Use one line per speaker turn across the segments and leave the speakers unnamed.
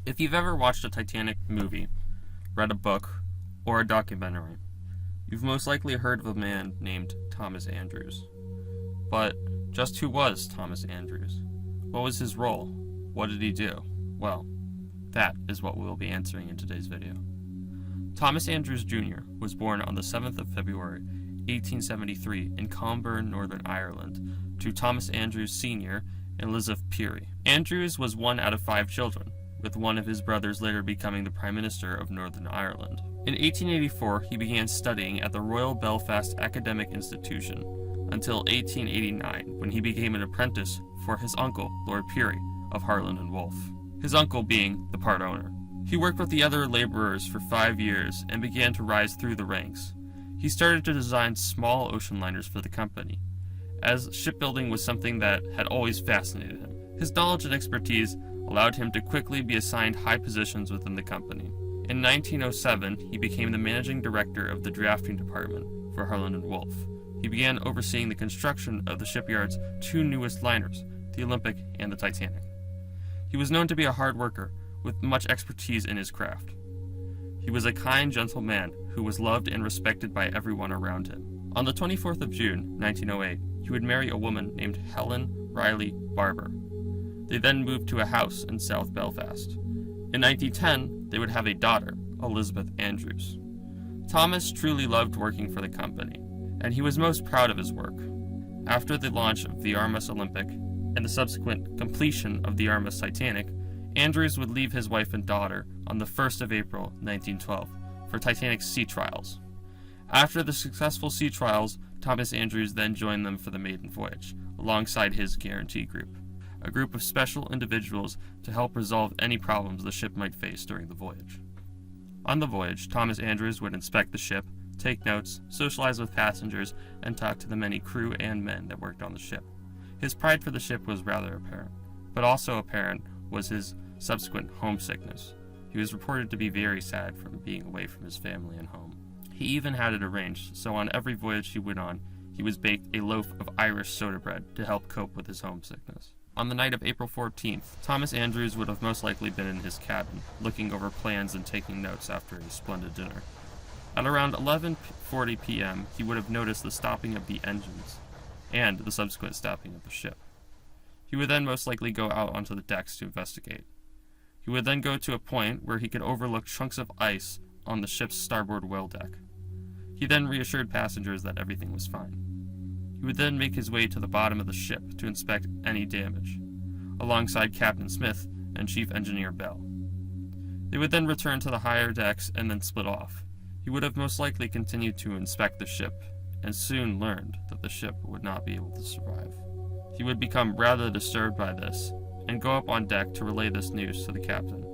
If you've ever watched a Titanic movie, read a book, or a documentary, you've most likely heard of a man named Thomas Andrews. But just who was Thomas Andrews? What was his role? What did he do? Well, that is what we will be answering in today's video. Thomas Andrews Jr. was born on the 7th of February, 1873 in Comburn, Northern Ireland, to Thomas Andrews Sr. and Elizabeth Peary. Andrews was one out of 5 children, with one of his brothers later becoming the Prime Minister of Northern Ireland. In 1884, he began studying at the Royal Belfast Academic Institution until 1889, when he became an apprentice for his uncle, Lord Peary, of Harland and Wolff, his uncle being the part owner. He worked with the other laborers for 5 years and began to rise through the ranks. He started to design small ocean liners for the company, as shipbuilding was something that had always fascinated him. His knowledge and expertise allowed him to quickly be assigned high positions within the company. In 1907, he became the managing director of the drafting department for Harland and Wolff. He began overseeing the construction of the shipyard's 2 newest liners, the Olympic and the Titanic. He was known to be a hard worker, with much expertise in his craft. He was a kind, gentle man who was loved and respected by everyone around him. On the 24th of June, 1908, he would marry a woman named Helen Riley Barber. They then moved to a house in South Belfast. In 1910, they would have a daughter, Elizabeth Andrews. Thomas truly loved working for the company, and he was most proud of his work. After the launch of the RMS Olympic and the subsequent completion of the RMS Titanic, Andrews would leave his wife and daughter on the 1st of April, 1912, for Titanic's sea trials. After the successful sea trials, Thomas Andrews then joined them for the maiden voyage, alongside his guarantee group, a group of special individuals to help resolve any problems the ship might face during the voyage. On the voyage, Thomas Andrews would inspect the ship, take notes, socialize with passengers, and talk to the many crew and men that worked on the ship. His pride for the ship was rather apparent, but also apparent was his subsequent homesickness. He was reported to be very sad from being away from his family and home. He even had it arranged so on every voyage he went on, he was baked a loaf of Irish soda bread to help cope with his homesickness. On the night of April 14th, Thomas Andrews would have most likely been in his cabin, looking over plans and taking notes after a splendid dinner. At around 11:40 p.m., he would have noticed the stopping of the engines, and the subsequent stopping of the ship. He would then most likely go out onto the decks to investigate. He would then go to a point where he could overlook chunks of ice on the ship's starboard whale deck. He then reassured passengers that everything was fine. He would then make his way to the bottom of the ship to inspect any damage, alongside Captain Smith and Chief Engineer Bell. They would then return to the higher decks and then split off. He would have most likely continued to inspect the ship, and soon learned that the ship would not be able to survive. He would become rather disturbed by this, and go up on deck to relay this news to the captain.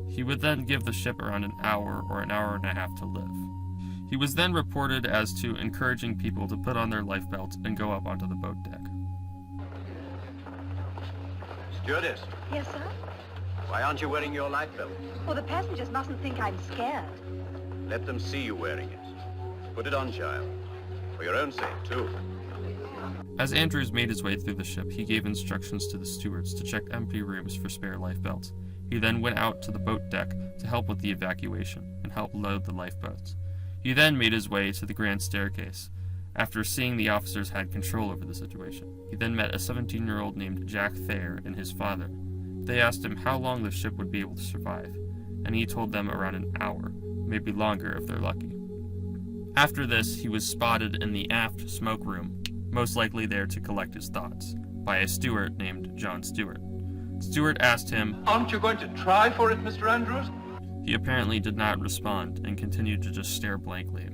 He would then give the ship around an hour or an hour and a half to live. He was then reported as to encouraging people to put on their life belts and go up onto the boat deck.
Stewardess,
Yes, sir?
why aren't you wearing your life belt?
Well, the passengers mustn't think I'm scared.
Let them see you wearing it. Put it on, child. For your own sake, too.
As Andrews made his way through the ship, he gave instructions to the stewards to check empty rooms for spare lifebelts. He then went out to the boat deck to help with the evacuation and help load the lifeboats. He then made his way to the grand staircase, after seeing the officers had control over the situation. He then met a 17-year-old named Jack Thayer and his father. They asked him how long the ship would be able to survive, and he told them around an hour, maybe longer if they're lucky. After this, he was spotted in the aft smoke room, most likely there to collect his thoughts, by a steward named John Stewart. Stewart asked him,
"Aren't you going to try for it, Mr. Andrews?"
He apparently did not respond and continued to just stare blankly,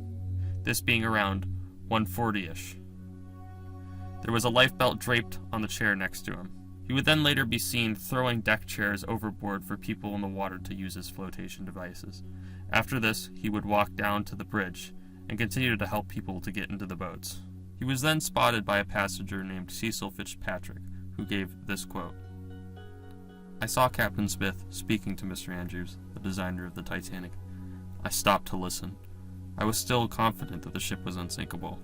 this being around 1:40-ish. There was a lifebelt draped on the chair next to him. He would then later be seen throwing deck chairs overboard for people in the water to use as flotation devices. After this, he would walk down to the bridge and continue to help people to get into the boats. He was then spotted by a passenger named Cecil Fitzpatrick, who gave this quote: "I saw Captain Smith speaking to Mr. Andrews, the designer of the Titanic. I stopped to listen. I was still confident that the ship was unsinkable.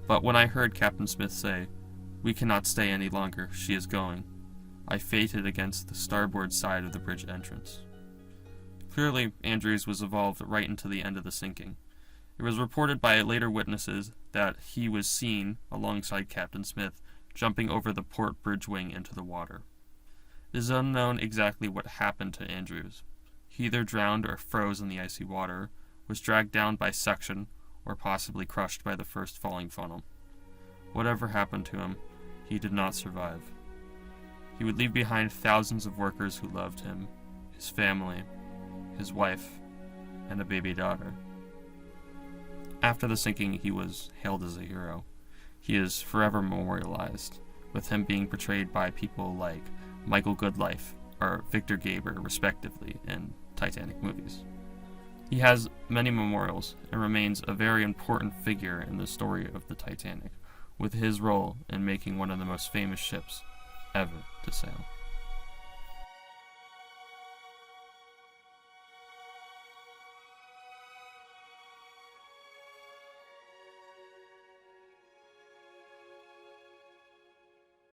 But when I heard Captain Smith say, 'We cannot stay any longer, she is going,' I fainted against the starboard side of the bridge entrance." Clearly, Andrews was involved right into the end of the sinking. It was reported by later witnesses that he was seen, alongside Captain Smith, jumping over the port bridge wing into the water. It is unknown exactly what happened to Andrews. He either drowned or froze in the icy water, was dragged down by suction, or possibly crushed by the first falling funnel. Whatever happened to him, he did not survive. He would leave behind thousands of workers who loved him, his family, his wife, and a baby daughter. After the sinking, he was hailed as a hero. He is forever memorialized, with him being portrayed by people like Michael Goodlife or Victor Gaber, respectively, in Titanic movies. He has many memorials and remains a very important figure in the story of the Titanic, with his role in making one of the most famous ships ever to sail.